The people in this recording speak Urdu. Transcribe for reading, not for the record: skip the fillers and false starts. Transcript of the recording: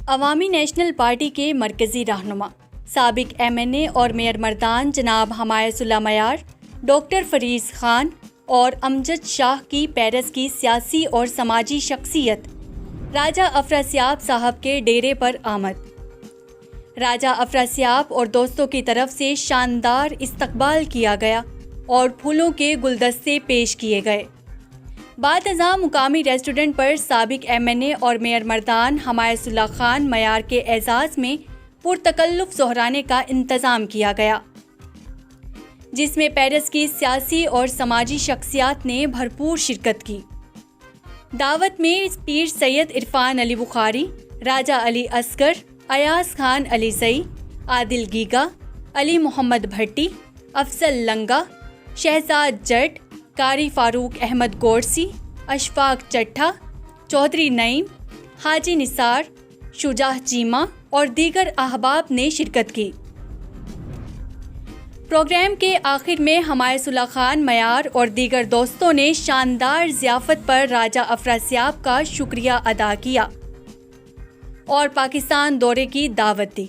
عوامی نیشنل پارٹی کے مرکزی رہنما سابق MNA اور میئر مردان جناب حمایت اللہ میار، ڈاکٹر فریز خان اور امجد شاہ کی پیرس کی سیاسی اور سماجی شخصیت راجہ افراسیاب صاحب کے ڈیرے پر آمد۔ راجہ افراسیاب اور دوستوں کی طرف سے شاندار استقبال کیا گیا اور پھولوں کے گلدستے پیش کیے گئے۔ بعد ازاں مقامی ریسٹورنٹ پر سابق MNA اور میئر مردان حمایت اللہ خان میار کے اعزاز میں پرتکلف ظہرانے کا انتظام کیا گیا، جس میں پیرس کی سیاسی اور سماجی شخصیات نے بھرپور شرکت کی۔ دعوت میں پیر سید عرفان علی بخاری، راجہ علی اصغر، ایاز خان علی زئی، عادل گیگا، علی محمد بھٹی، افضل لنگا، شہزاد جٹ، قاری فاروق احمد گورسی، اشفاق چٹھا، چودھری نعیم، حاجی نثار، شجاع چیمہ اور دیگر احباب نے شرکت کی۔ پروگرام کے آخر میں حمایت اللہ خان میار اور دیگر دوستوں نے شاندار ضیافت پر راجہ افراسیاب کا شکریہ ادا کیا اور پاکستان دورے کی دعوت دی۔